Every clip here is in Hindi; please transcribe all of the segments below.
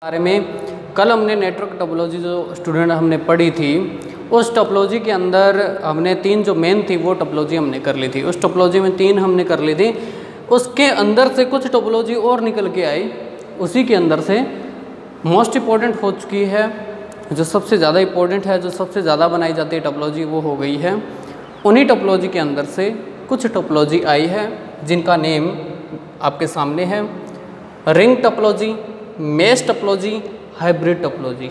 बारे में कल हमने नेटवर्क टोपोलॉजी जो स्टूडेंट हमने पढ़ी थी, उस टोपोलॉजी के अंदर हमने तीन जो मेन थी वो टोपोलॉजी हमने कर ली थी। उस टोपोलॉजी में तीन हमने कर ली थी, उसके अंदर से कुछ टोपोलॉजी और निकल के आई। उसी के अंदर से मोस्ट इम्पॉर्टेंट हो चुकी है, जो सबसे ज़्यादा इम्पोर्टेंट है, जो सबसे ज़्यादा बनाई जाती है टोपोलॉजी, वो हो गई है। उन्हीं टोपोलॉजी के अंदर से कुछ टोपोलॉजी आई है जिनका नेम आपके सामने है। Ring topology, mesh topology, hybrid topology.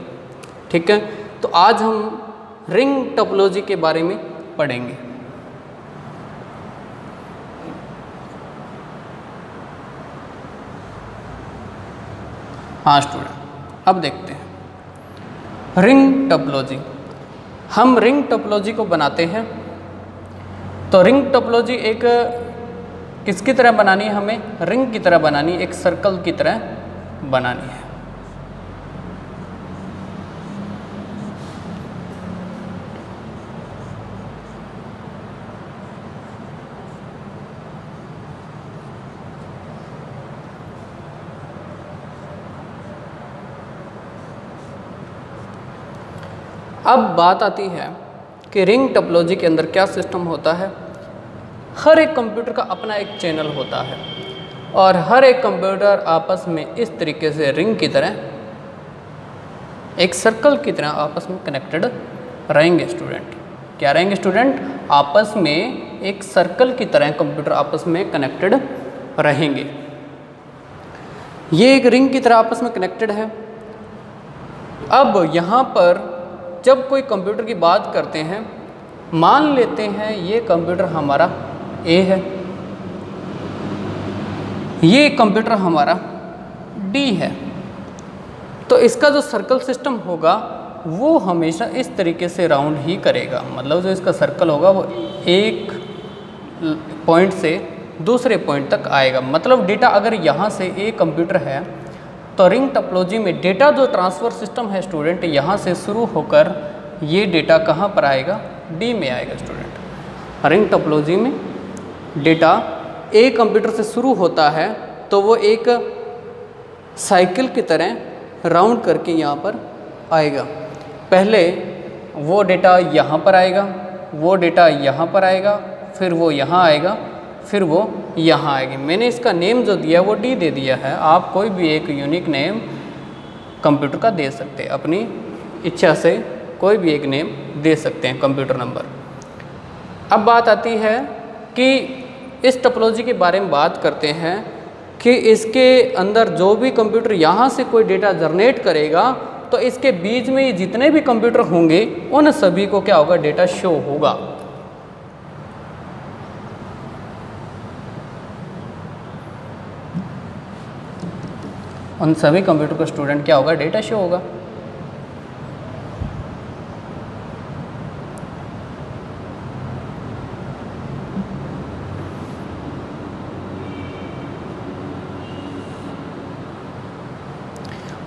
ठीक है, तो आज हम रिंग टोपोलॉजी के बारे में पढ़ेंगे। हाँ स्टूडेंट, अब देखते हैं रिंग टोपोलॉजी। हम रिंग टोपोलॉजी को बनाते हैं तो रिंग टोपोलॉजी एक किसकी तरह बनानी है, हमें रिंग की तरह बनानी है, एक सर्कल की तरह बनानी है। अब बात आती है कि रिंग टोपोलॉजी के अंदर क्या सिस्टम होता है। हर एक कंप्यूटर का अपना एक चैनल होता है और हर एक कंप्यूटर आपस में इस तरीके से रिंग की तरह, एक सर्कल की तरह आपस में कनेक्टेड रहेंगे। स्टूडेंट क्या रहेंगे? स्टूडेंट आपस में एक सर्कल की तरह कंप्यूटर आपस में कनेक्टेड रहेंगे। ये एक रिंग की तरह आपस में कनेक्टेड है। अब यहाँ पर जब कोई कंप्यूटर की बात करते हैं, मान लेते हैं ये कंप्यूटर हमारा ए है, ये कंप्यूटर हमारा डी है, तो इसका जो सर्कल सिस्टम होगा वो हमेशा इस तरीके से राउंड ही करेगा। मतलब जो इसका सर्कल होगा वो एक पॉइंट से दूसरे पॉइंट तक आएगा। मतलब डेटा अगर यहाँ से ए कंप्यूटर है तो रिंग टोपोलॉजी में डेटा जो ट्रांसफ़र सिस्टम है स्टूडेंट, यहाँ से शुरू होकर ये डेटा कहाँ पर आएगा? डी में आएगा। स्टूडेंट रिंग टोपोलॉजी में डेटा ए कंप्यूटर से शुरू होता है तो वो एक साइकिल की तरह राउंड करके यहाँ पर आएगा। पहले वो डेटा यहाँ पर आएगा, वो डेटा यहाँ पर आएगा, फिर वो यहाँ आएगा, फिर वो यहाँ आएगी। मैंने इसका नेम जो दिया वो डी दे दिया है। आप कोई भी एक यूनिक नेम कंप्यूटर का दे सकते हैं, अपनी इच्छा से कोई भी एक नेम दे सकते हैं कंप्यूटर नंबर। अब बात आती है कि इस टोपोलॉजी के बारे में बात करते हैं कि इसके अंदर जो भी कंप्यूटर यहाँ से कोई डेटा जनरेट करेगा तो इसके बीच में जितने भी कंप्यूटर होंगे उन सभी को क्या होगा? डेटा शो होगा। उन सभी कंप्यूटर को स्टूडेंट क्या होगा? डेटा शो होगा।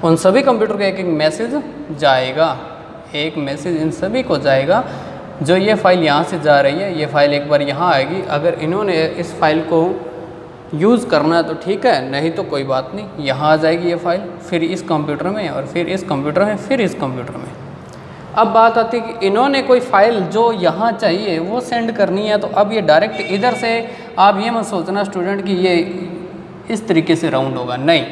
उन सभी कंप्यूटर को एक एक मैसेज जाएगा, एक मैसेज इन सभी को जाएगा। जो ये फाइल यहाँ से जा रही है, ये फाइल एक बार यहाँ आएगी। अगर इन्होंने इस फाइल को यूज़ करना है तो ठीक है, नहीं तो कोई बात नहीं, यहाँ आ जाएगी ये फाइल, फिर इस कंप्यूटर में और फिर इस कंप्यूटर में, फिर इस कंप्यूटर में। अब बात आती है कि इन्होंने कोई फाइल जो यहाँ चाहिए वो सेंड करनी है, तो अब ये डायरेक्ट इधर से, आप ये मत सोचना स्टूडेंट कि ये इस तरीके से राउंड होगा, नहीं।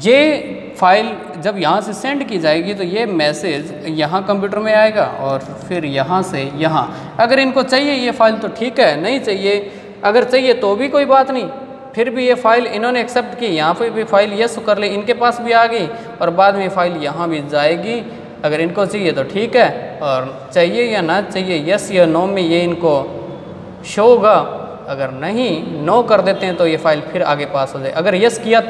ये फाइल जब यहाँ से सेंड की जाएगी तो ये मैसेज यहाँ कंप्यूटर में आएगा और फिर यहाँ से यहाँ। अगर इनको चाहिए ये फाइल तो ठीक है, नहीं चाहिए, अगर चाहिए तो भी कोई बात नहीं, फिर भी ये फाइल इन्होंने एक्सेप्ट की, यहाँ पे भी फाइल यस कर ले, इनके पास भी आ गई और बाद में फाइल यहाँ भी जाएगी। अगर इनको चाहिए तो ठीक है, और चाहिए या ना चाहिए, यस या नो में ये इनको शो होगा। अगर नहीं, नो कर देते हैं तो ये फाइल फिर आगे पास हो जाए। अगर यस किया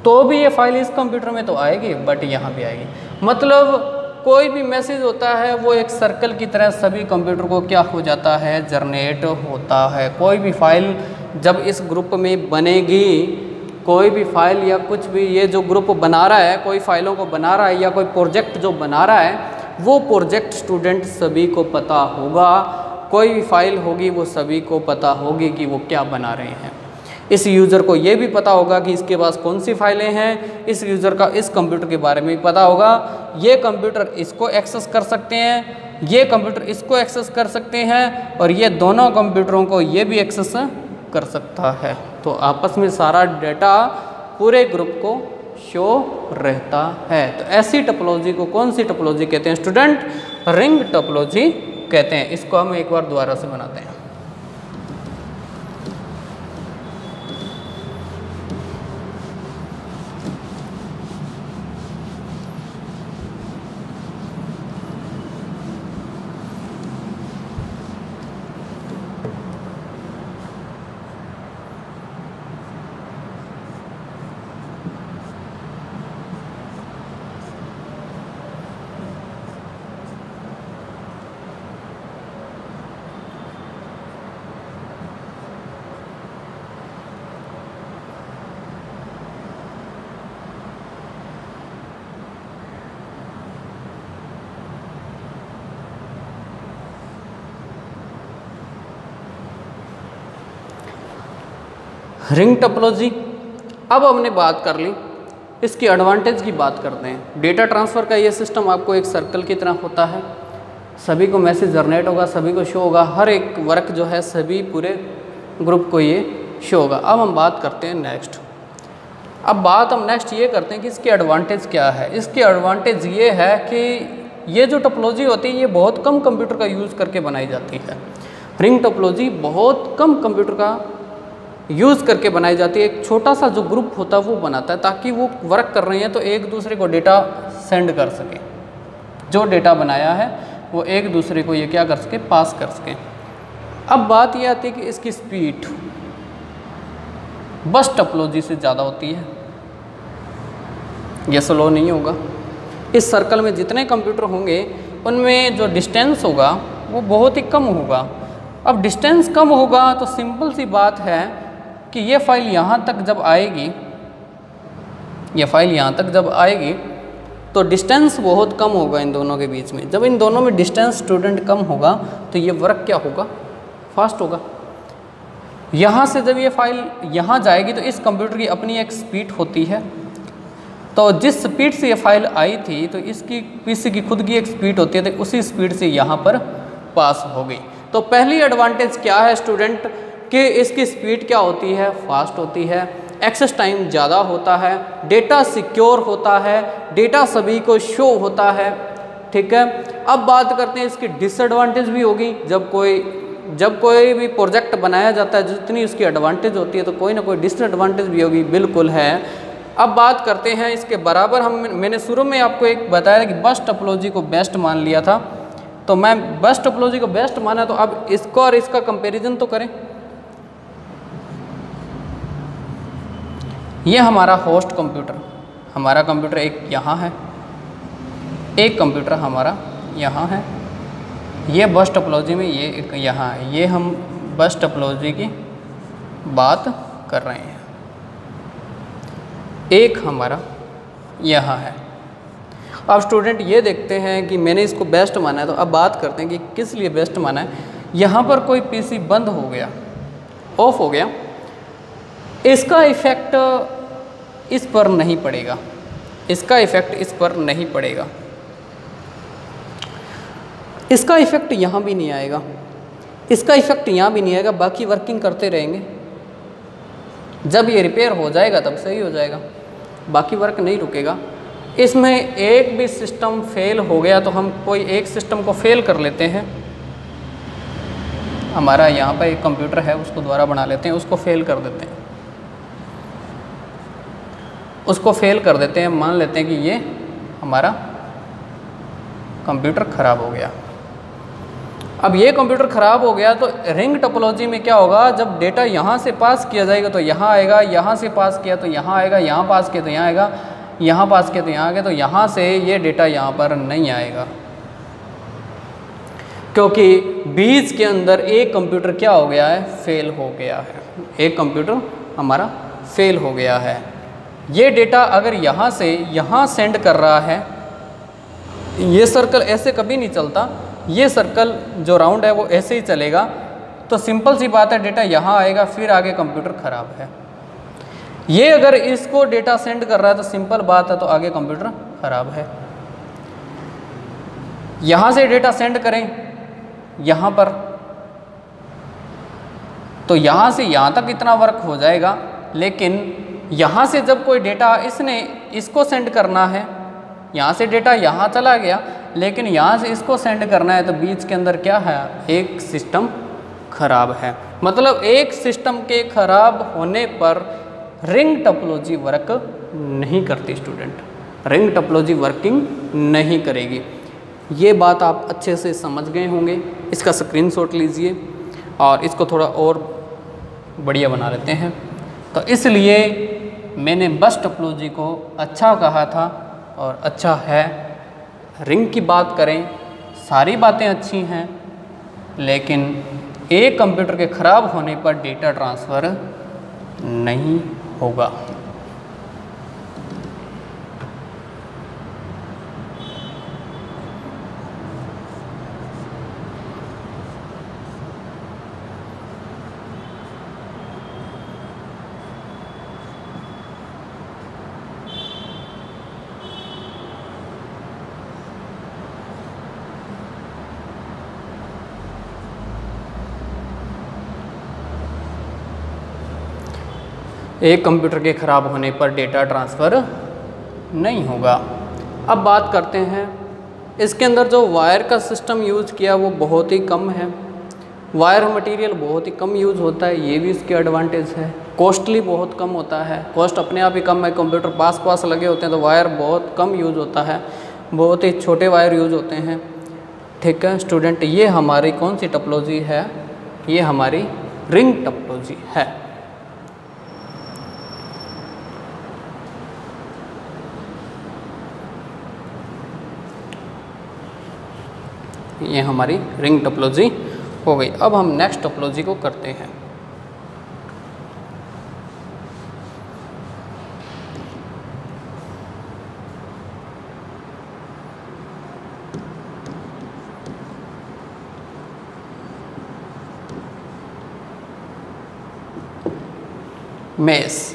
तो भी ये फाइल इस कंप्यूटर में तो आएगी, बट यहाँ भी आएगी। मतलब कोई भी मैसेज होता है वो एक सर्कल की तरह सभी कंप्यूटर को क्या हो जाता है? जनरेट होता है। कोई भी फाइल जब इस ग्रुप में बनेगी, कोई भी फाइल या कुछ भी ये जो ग्रुप बना रहा है, कोई फाइलों को बना रहा है या कोई प्रोजेक्ट जो बना रहा है, वो प्रोजेक्ट स्टूडेंट सभी को पता होगा। कोई भी फाइल होगी वो सभी को पता होगी कि वो क्या बना रहे हैं। इस यूज़र को ये भी पता होगा कि इसके पास कौन सी फाइलें हैं, इस यूज़र का इस कंप्यूटर के बारे में भी पता होगा, ये कंप्यूटर इसको एक्सेस कर सकते हैं, ये कंप्यूटर इसको एक्सेस कर सकते हैं, और ये दोनों कंप्यूटरों को ये भी एक्सेस कर सकता है। तो आपस में सारा डेटा पूरे ग्रुप को शो रहता है। तो ऐसी टोपोलॉजी को कौन सी टोपोलॉजी कहते हैं स्टूडेंट? रिंग टोपोलॉजी कहते हैं। इसको हम एक बार दोबारा से बनाते हैं। Ring topology. अब हमने बात कर ली, इसकी एडवांटेज की बात करते हैं। डेटा ट्रांसफ़र का ये सिस्टम आपको एक सर्कल की तरह होता है, सभी को मैसेज जनरेट होगा, सभी को शो होगा, हर एक वर्क जो है सभी पूरे ग्रुप को ये शो होगा। अब हम बात करते हैं नेक्स्ट। अब बात हम नेक्स्ट ये करते हैं कि इसकी एडवांटेज क्या है। इसकी एडवांटेज ये है कि ये जो टोपोलॉजी होती है ये बहुत कम कंप्यूटर का यूज़ करके बनाई जाती है। रिंग टोपोलॉजी बहुत कम कंप्यूटर का यूज़ करके बनाई जाती है। एक छोटा सा जो ग्रुप होता है वो बनाता है, ताकि वो वर्क कर रहे हैं तो एक दूसरे को डेटा सेंड कर सके, जो डेटा बनाया है वो एक दूसरे को ये क्या कर सके, पास कर सके। अब बात ये आती है कि इसकी स्पीड बस टोपोलॉजी से ज़्यादा होती है, ये स्लो नहीं होगा। इस सर्कल में जितने कंप्यूटर होंगे उनमें जो डिस्टेंस होगा वो बहुत ही कम होगा। अब डिस्टेंस कम होगा तो सिंपल सी बात है कि ये फाइल यहाँ तक जब आएगी, ये फाइल यहाँ तक जब आएगी तो डिस्टेंस बहुत कम होगा इन दोनों के बीच में। जब इन दोनों में डिस्टेंस स्टूडेंट कम होगा तो ये वर्क क्या होगा, फास्ट होगा। यहाँ से जब ये फाइल यहाँ जाएगी तो इस कंप्यूटर की अपनी एक स्पीड होती है, तो जिस स्पीड से ये फाइल आई थी तो इसकी पीसी की खुद की एक स्पीड होती है, तो उसी स्पीड से यहाँ पर पास हो गई। तो पहली एडवांटेज क्या है स्टूडेंट कि इसकी स्पीड क्या होती है, फास्ट होती है, एक्सेस टाइम ज़्यादा होता है, डेटा सिक्योर होता है, डेटा सभी को शो होता है। ठीक है, अब बात करते हैं इसकी डिसएडवांटेज भी होगी। जब कोई भी प्रोजेक्ट बनाया जाता है जितनी उसकी एडवांटेज होती है तो कोई ना कोई डिसएडवांटेज भी होगी, बिल्कुल है। अब बात करते हैं इसके बराबर। मैंने शुरू में आपको एक बताया कि बस टोपोलॉजी को बेस्ट मान लिया था, तो मैं बस टोपोलॉजी को बेस्ट माना, तो अब इसको और इसका कंपैरिजन तो करें। ये हमारा होस्ट कंप्यूटर, हमारा कंप्यूटर एक यहाँ है, एक कंप्यूटर हमारा यहाँ है। ये बस टोपोलॉजी में ये एक यहाँ है, ये हम बस टोपोलॉजी की बात कर रहे हैं। एक हमारा यहाँ है। अब स्टूडेंट ये देखते हैं कि मैंने इसको बेस्ट माना है, तो अब बात करते हैं कि किस लिए बेस्ट माना है। यहाँ पर कोई पीसी बंद हो गया, ऑफ हो गया, इसका इफ़ेक्ट इस पर नहीं पड़ेगा, इसका इफ़ेक्ट इस पर नहीं पड़ेगा, इसका इफ़ेक्ट यहाँ भी नहीं आएगा, इसका इफ़ेक्ट यहाँ भी नहीं आएगा, बाकी वर्किंग करते रहेंगे। जब ये रिपेयर हो जाएगा तब सही हो जाएगा, बाकी वर्क नहीं रुकेगा। इसमें एक भी सिस्टम फेल हो गया तो हम कोई एक सिस्टम को फेल कर लेते हैं। हमारा यहाँ पर एक कंप्यूटर है, उसको दोबारा बना लेते हैं, उसको फेल कर देते हैं, उसको फेल कर देते हैं। मान लेते हैं कि ये हमारा कंप्यूटर ख़राब हो गया। अब ये कंप्यूटर ख़राब हो गया तो रिंग टोपोलॉजी में क्या होगा, जब डेटा यहाँ से पास किया जाएगा तो यहाँ आएगा, यहाँ से पास किया तो यहाँ आएगा, यहाँ पास किया तो यहाँ आएगा, यहाँ पास किया तो यहाँ आएगा, तो यहाँ से ये डेटा यहाँ पर नहीं आएगा, क्योंकि बीच के अंदर एक कंप्यूटर क्या हो गया है, फेल हो गया है। एक कंप्यूटर हमारा फेल हो गया है। ये डेटा अगर यहाँ से यहाँ सेंड कर रहा है, ये सर्कल ऐसे कभी नहीं चलता, ये सर्कल जो राउंड है वो ऐसे ही चलेगा। तो सिंपल सी बात है, डेटा यहाँ आएगा, फिर आगे कंप्यूटर ख़राब है। ये अगर इसको डेटा सेंड कर रहा है तो सिंपल बात है, तो आगे कंप्यूटर ख़राब है। यहाँ से डेटा सेंड करें यहाँ पर, तो यहाँ से यहाँ तक इतना वर्क हो जाएगा, लेकिन यहाँ से जब कोई डेटा इसने इसको सेंड करना है, यहाँ से डेटा यहाँ चला गया, लेकिन यहाँ से इसको सेंड करना है, तो बीच के अंदर क्या है, एक सिस्टम खराब है। मतलब एक सिस्टम के खराब होने पर रिंग टोपोलॉजी वर्क नहीं करती स्टूडेंट, रिंग टोपोलॉजी वर्किंग नहीं करेगी। ये बात आप अच्छे से समझ गए होंगे। इसका स्क्रीनशॉट लीजिए और इसको थोड़ा और बढ़िया बना लेते हैं। तो इसलिए मैंने बस टोपोलॉजी को अच्छा कहा था और अच्छा है। रिंग की बात करें, सारी बातें अच्छी हैं, लेकिन एक कंप्यूटर के ख़राब होने पर डेटा ट्रांसफ़र नहीं होगा। एक कंप्यूटर के ख़राब होने पर डेटा ट्रांसफ़र नहीं होगा। अब बात करते हैं, इसके अंदर जो वायर का सिस्टम यूज़ किया वो बहुत ही कम है। वायर मटेरियल बहुत ही कम यूज़ होता है, ये भी इसकी एडवांटेज है। कॉस्टली बहुत कम होता है, कॉस्ट अपने आप ही कम है। कंप्यूटर पास लगे होते हैं तो वायर बहुत कम यूज़ होता है, बहुत ही छोटे वायर यूज़ होते हैं। ठीक है स्टूडेंट, ये हमारी कौन सी टोपोलॉजी है, ये हमारी रिंग टोपोलॉजी है। ये हमारी रिंग टोपोलॉजी हो गई। अब हम नेक्स्ट टोपोलॉजी को करते हैं। मेश।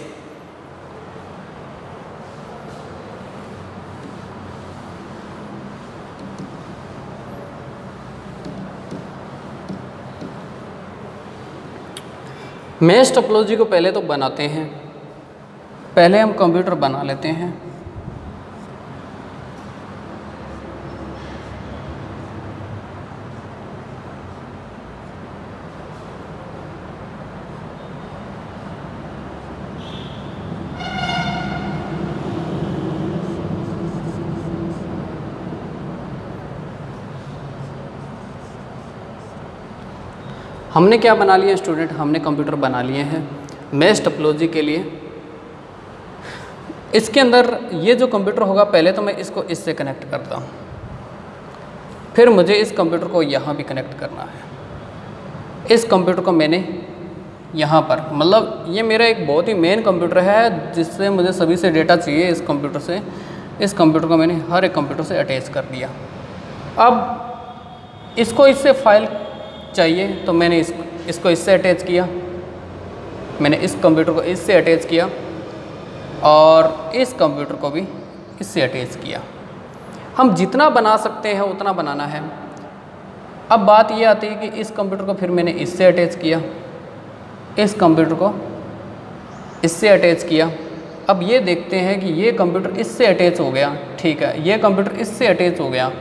मेश टोपोलॉजी को पहले तो बनाते हैं, पहले हम कंप्यूटर बना लेते हैं। हमने क्या बना लिया स्टूडेंट, हमने कंप्यूटर बना लिए हैं मेश टोपोलॉजी के लिए। इसके अंदर ये जो कंप्यूटर होगा, पहले तो मैं इसको इससे कनेक्ट करता हूँ, फिर मुझे इस कंप्यूटर को यहाँ भी कनेक्ट करना है। इस कंप्यूटर को मैंने यहाँ पर, मतलब ये मेरा एक बहुत ही मेन कंप्यूटर है जिससे मुझे सभी से डेटा चाहिए। इस कंप्यूटर से, इस कंप्यूटर को मैंने हर एक कंप्यूटर से अटैच कर दिया। अब इसको इससे फाइल चाहिए तो मैंने इसको इससे अटैच किया, मैंने इस कंप्यूटर को इससे अटैच किया और इस कंप्यूटर को भी इससे अटैच किया। हम जितना बना सकते हैं उतना बनाना है। अब बात ये आती है कि इस कंप्यूटर को फिर मैंने इससे अटैच किया, इस कंप्यूटर को इससे अटैच किया। अब ये देखते हैं कि ये कंप्यूटर इससे अटैच हो गया, ठीक है, ये कंप्यूटर इससे अटैच हो गया।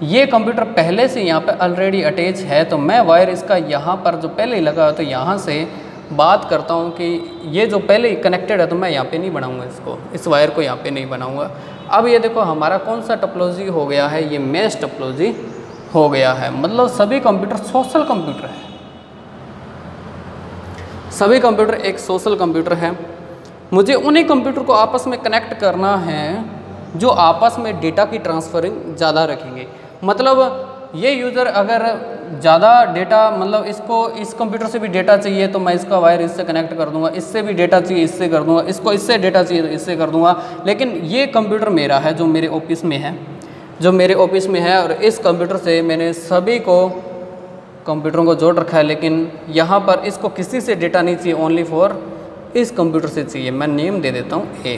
ये कंप्यूटर पहले से यहाँ पे ऑलरेडी अटैच है, तो मैं वायर इसका यहाँ पर जो पहले ही लगा है तो यहाँ से बात करता हूँ कि ये जो पहले ही कनेक्टेड है तो मैं यहाँ पे नहीं बनाऊँगा इसको, इस वायर को यहाँ पे नहीं बनाऊँगा। अब ये देखो हमारा कौन सा टोपोलॉजी हो गया है, ये मेश टोपोलॉजी हो गया है। मतलब सभी कंप्यूटर सोशल कंप्यूटर है, सभी कंप्यूटर एक सोशल कंप्यूटर है। मुझे उन्हीं कंप्यूटर को आपस में कनेक्ट करना है जो आपस में डेटा की ट्रांसफरिंग ज़्यादा रखेंगे। मतलब ये यूज़र अगर ज़्यादा डेटा, मतलब इसको इस कंप्यूटर से भी डेटा चाहिए तो मैं इसका वायर इससे कनेक्ट कर दूंगा, इससे भी डेटा चाहिए इससे कर दूंगा, इसको इससे डेटा चाहिए तो इससे कर दूंगा। लेकिन ये कंप्यूटर मेरा है जो मेरे ऑफिस में है, जो मेरे ऑफिस में है, और इस कंप्यूटर से मैंने सभी को कंप्यूटरों को जोड़ रखा है, लेकिन यहाँ पर इसको किसी से डेटा नहीं चाहिए, ओनली फॉर इस कंप्यूटर से चाहिए। मैं नेम दे देता हूँ A,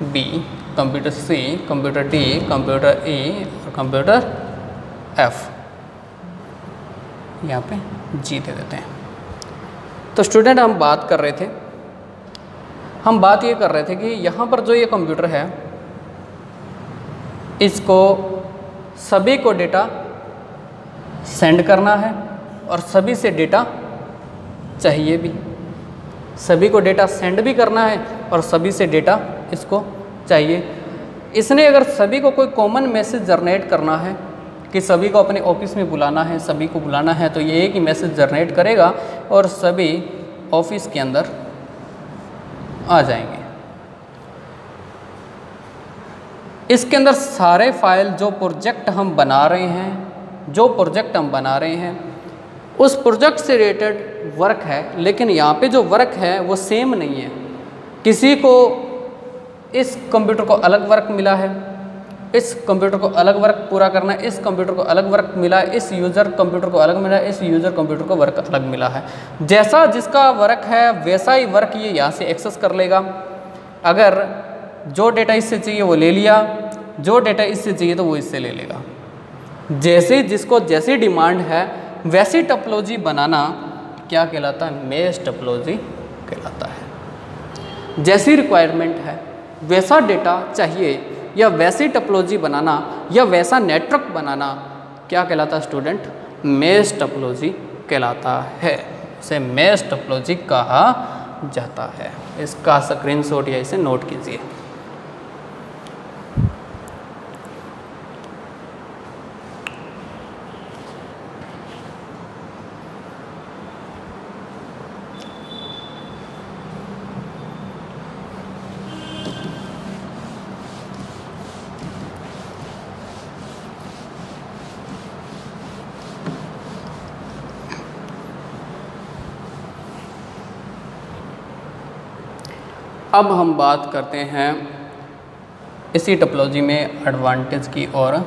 B computer C, computer D, computer E और कंप्यूटर F, यहाँ पे G दे देते हैं। तो स्टूडेंट हम बात कर रहे थे कि यहाँ पर जो ये कंप्यूटर है इसको सभी को डेटा सेंड करना है और सभी से डेटा चाहिए भी, सभी को डेटा सेंड भी करना है और सभी से डेटा इसको चाहिए। इसने अगर सभी को कोई कॉमन मैसेज जनरेट करना है कि सभी को अपने ऑफिस में बुलाना है, सभी को बुलाना है, तो ये एक ही मैसेज जनरेट करेगा और सभी ऑफिस के अंदर आ जाएंगे। इसके अंदर सारे फाइल जो प्रोजेक्ट हम बना रहे हैं, उस प्रोजेक्ट से रिलेटेड वर्क है, लेकिन यहाँ पे जो वर्क है वो सेम नहीं है। किसी को इस कंप्यूटर को अलग वर्क मिला है, इस कंप्यूटर को अलग वर्क पूरा करना है, इस कंप्यूटर को अलग वर्क मिला है, इस यूज़र कंप्यूटर को अलग मिला है, इस यूज़र कंप्यूटर को वर्क अलग मिला है। जैसा जिसका वर्क है वैसा ही वर्क ये यहाँ से एक्सेस कर लेगा। अगर जो डेटा इससे चाहिए वो ले लिया, जो डेटा इससे चाहिए तो वो इससे ले लेगा। जैसे जिसको जैसी डिमांड है वैसी टोपोलॉजी बनाना क्या कहलाता है? मेश टोपोलॉजी कहलाता है। जैसी रिक्वायरमेंट है वैसा डेटा चाहिए या वैसी टोपोलॉजी बनाना या वैसा नेटवर्क बनाना क्या कहलाता है स्टूडेंट? मेश टोपोलॉजी कहलाता है। इसे मेश टोपोलॉजी कहा जाता है। इसका स्क्रीनशॉट या इसे नोट कीजिए। अब हम बात करते हैं इसी टोपोलॉजी में एडवांटेज की और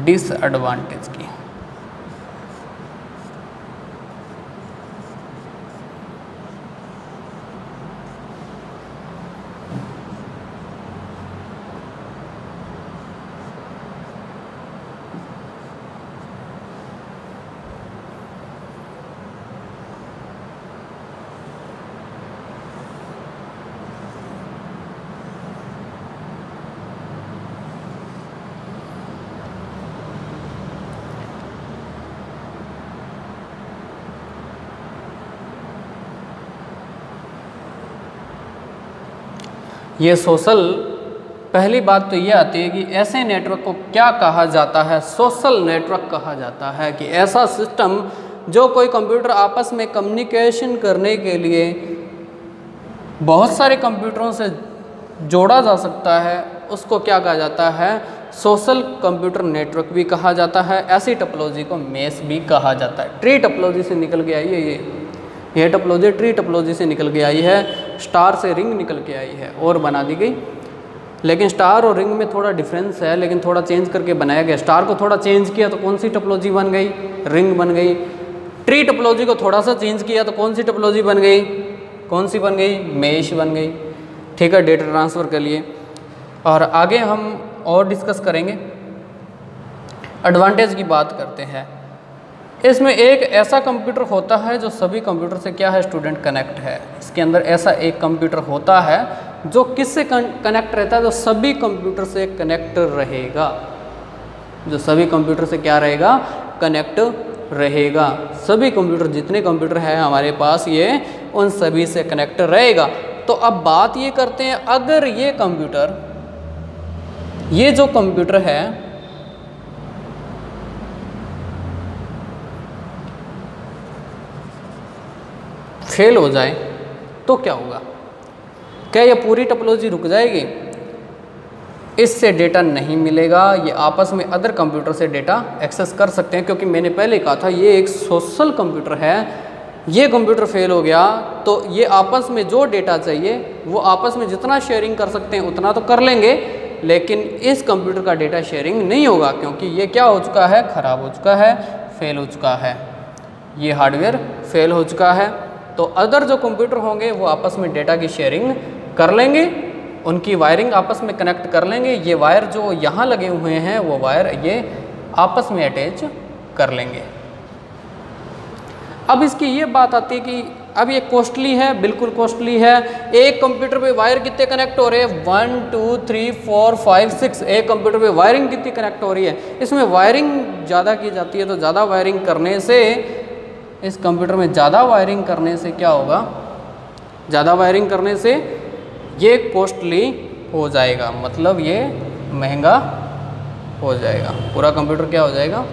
डिसएडवांटेज की। ये सोशल, पहली बात तो ये आती है कि ऐसे नेटवर्क को क्या कहा जाता है? सोशल नेटवर्क कहा जाता है कि ऐसा सिस्टम जो कोई कंप्यूटर आपस में कम्युनिकेशन करने के लिए बहुत सारे कंप्यूटरों से जोड़ा जा सकता है, उसको क्या कहा जाता है? सोशल कंप्यूटर नेटवर्क भी कहा जाता है। ऐसी टोपोलॉजी को मेश भी कहा जाता है। ट्री टोपोलॉजी से निकल के आई है ये टोपोलॉजी ट्री टोपोलॉजी से निकल के आई है। स्टार से रिंग निकल के आई है और बना दी गई, लेकिन स्टार और रिंग में थोड़ा डिफरेंस है, लेकिन थोड़ा चेंज करके बनाया गया। स्टार को थोड़ा चेंज किया तो कौन सी टोपोलॉजी बन गई? रिंग बन गई। ट्री टोपोलॉजी को थोड़ा सा चेंज किया तो कौन सी टोपोलॉजी बन गई? कौन सी बन गई? मेश बन गई। ठीक है, डेटा ट्रांसफ़र के लिए। और आगे हम और डिस्कस करेंगे। एडवांटेज की बात करते हैं। इसमें एक ऐसा कंप्यूटर होता है जो सभी कंप्यूटर से क्या है स्टूडेंट? कनेक्ट है। इसके अंदर ऐसा एक कंप्यूटर होता है जो किससे कनेक्ट रहता है? जो सभी कंप्यूटर से कनेक्ट रहेगा। जो सभी कंप्यूटर से क्या रहेगा? कनेक्ट रहेगा। सभी कंप्यूटर, जितने कंप्यूटर है हमारे पास, ये उन सभी से कनेक्ट रहेगा। तो अब बात ये करते हैं, अगर ये कंप्यूटर, ये जो कंप्यूटर है फेल हो जाए तो क्या होगा? क्या ये पूरी टोपोलॉजी रुक जाएगी? इससे डेटा नहीं मिलेगा। ये आपस में अदर कंप्यूटर से डेटा एक्सेस कर सकते हैं, क्योंकि मैंने पहले कहा था ये एक सोशल कंप्यूटर है। ये कंप्यूटर फेल हो गया तो ये आपस में जो डेटा चाहिए वो आपस में जितना शेयरिंग कर सकते हैं उतना तो कर लेंगे, लेकिन इस कंप्यूटर का डेटा शेयरिंग नहीं होगा, क्योंकि ये क्या हो चुका है, ख़राब हो चुका है, फेल हो चुका है, ये हार्डवेयर फेल हो चुका है। तो अदर जो कंप्यूटर होंगे वो आपस में डेटा की शेयरिंग कर लेंगे, उनकी वायरिंग आपस में कनेक्ट कर लेंगे। ये वायर जो यहाँ लगे हुए हैं वो वायर ये आपस में अटैच कर लेंगे। अब इसकी ये बात आती है कि अब ये कॉस्टली है, बिल्कुल कॉस्टली है। एक कंप्यूटर पे वायर कितने कनेक्ट हो रहे हैं, 1 2 3 4 5 6। एक कंप्यूटर पे वायरिंग कितनी कनेक्ट हो रही है, इसमें वायरिंग ज़्यादा की जाती है। तो ज़्यादा वायरिंग करने से, इस कंप्यूटर में ज़्यादा वायरिंग करने से क्या होगा, ज़्यादा वायरिंग करने से ये कॉस्टली हो जाएगा, मतलब ये महंगा हो जाएगा। पूरा कंप्यूटर क्या हो जाएगा,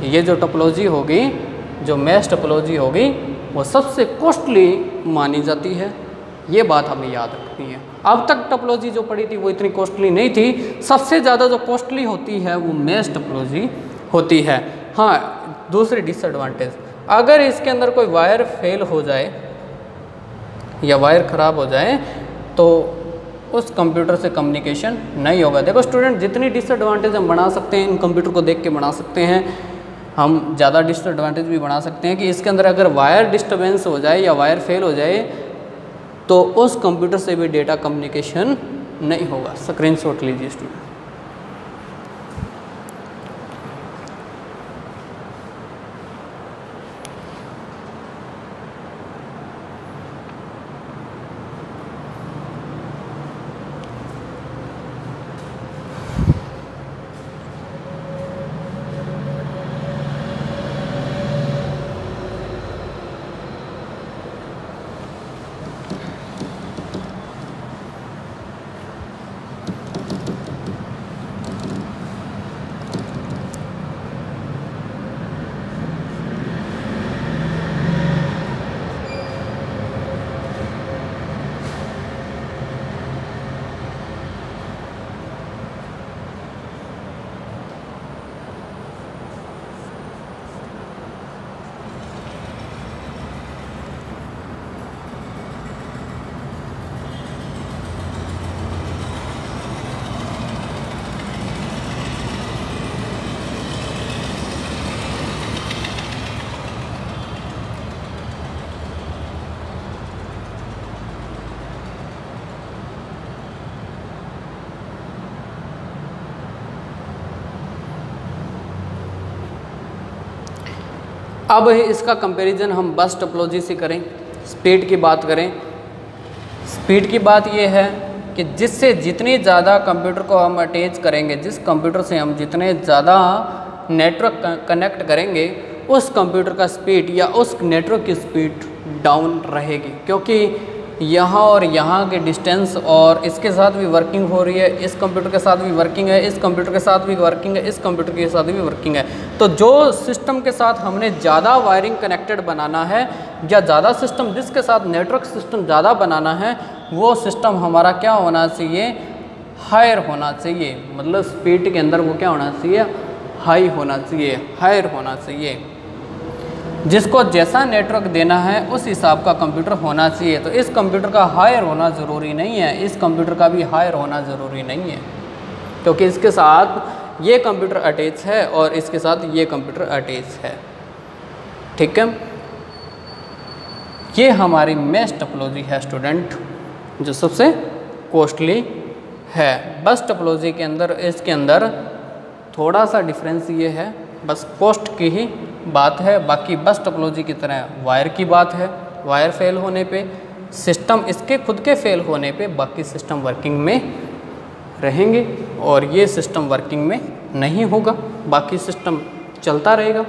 ये जो टोपोलॉजी होगी, जो मैश टोपोलॉजी होगी, वो सबसे कॉस्टली मानी जाती है। ये बात हमें याद रखनी है। अब तक टोपोलॉजी जो पड़ी थी वो इतनी कॉस्टली नहीं थी। सबसे ज़्यादा जो कॉस्टली होती है वो मैश टोपोलॉजी होती है। हाँ, दूसरी डिसएडवांटेज, अगर इसके अंदर कोई वायर फेल हो जाए या वायर ख़राब हो जाए तो उस कंप्यूटर से कम्युनिकेशन नहीं होगा। देखो स्टूडेंट, जितनी डिसएडवांटेज हम बना सकते हैं, इन कंप्यूटर को देख के बना सकते हैं, हम ज़्यादा डिसएडवांटेज भी बना सकते हैं कि इसके अंदर अगर वायर डिस्टर्बेंस हो जाए या वायर फेल हो जाए तो उस कंप्यूटर से भी डेटा कम्युनिकेशन नहीं होगा। स्क्रीनशॉट लीजिए स्टूडेंट। अब इसका कंपैरिजन हम बस टोपोलॉजी से करें। स्पीड की बात करें, स्पीड की बात यह है कि जिससे जितनी ज़्यादा कंप्यूटर को हम अटैच करेंगे, जिस कंप्यूटर से हम जितने ज़्यादा नेटवर्क कनेक्ट करेंगे, उस कंप्यूटर का स्पीड या उस नेटवर्क की स्पीड डाउन रहेगी, क्योंकि यहाँ और यहाँ के डिस्टेंस और इसके साथ भी वर्किंग हो रही है, इस कंप्यूटर के साथ भी वर्किंग है, इस कंप्यूटर के साथ भी वर्किंग है, इस कंप्यूटर के साथ भी वर्किंग है। तो जो सिस्टम के साथ हमने ज़्यादा वायरिंग कनेक्टेड बनाना है या ज़्यादा सिस्टम जिसके साथ नेटवर्क सिस्टम ज़्यादा बनाना है, वो सिस्टम हमारा क्या होना चाहिए, हायर होना चाहिए। मतलब स्पीड के अंदर वो क्या होना चाहिए, हाई होना चाहिए, हायर होना चाहिए। जिसको जैसा नेटवर्क देना है उस हिसाब का कंप्यूटर होना चाहिए। तो इस कंप्यूटर का हायर होना ज़रूरी नहीं है, इस कंप्यूटर का भी हायर होना ज़रूरी नहीं है, क्योंकि इसके साथ ये कंप्यूटर अटैच है और इसके साथ ये कंप्यूटर अटैच है। ठीक है, ये हमारी मैश टोपोलॉजी है स्टूडेंट, जो सबसे कॉस्टली है। बस टोपोलॉजी के अंदर, इसके अंदर थोड़ा सा डिफरेंस ये है, बस कॉस्ट की ही बात है। बाकी बस टोपोलॉजी की तरह वायर की बात है, वायर फेल होने पे, सिस्टम इसके खुद के फेल होने पे बाकी सिस्टम वर्किंग में रहेंगे, और ये सिस्टम वर्किंग में नहीं होगा, बाकी सिस्टम चलता रहेगा।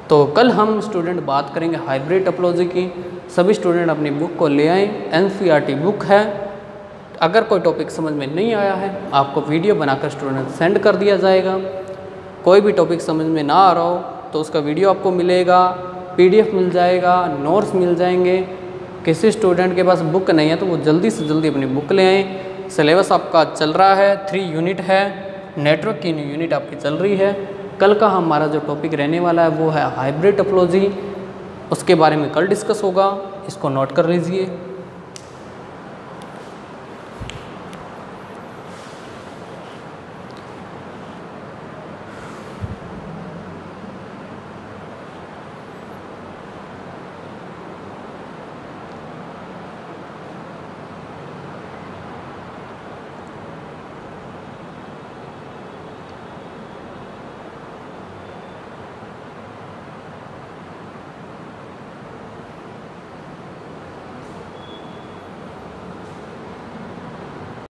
तो कल हम स्टूडेंट बात करेंगे हाइब्रिड टोपोलॉजी की। सभी स्टूडेंट अपनी बुक को ले आएँ, NCERT बुक है। अगर कोई टॉपिक समझ में नहीं आया है, आपको वीडियो बनाकर स्टूडेंट सेंड कर दिया जाएगा। कोई भी टॉपिक समझ में ना आ रहा हो तो उसका वीडियो आपको मिलेगा, PDF मिल जाएगा, नोट्स मिल जाएंगे। किसी स्टूडेंट के पास बुक नहीं है तो वो जल्दी से जल्दी अपनी बुक ले आएँ। सिलेबस आपका चल रहा है, 3 यूनिट है, नेटवर्क की यूनिट आपकी चल रही है। कल का हमारा जो टॉपिक रहने वाला है वो है हाइब्रिड टोपोलॉजी, उसके बारे में कल डिस्कस होगा, इसको नोट कर लीजिए।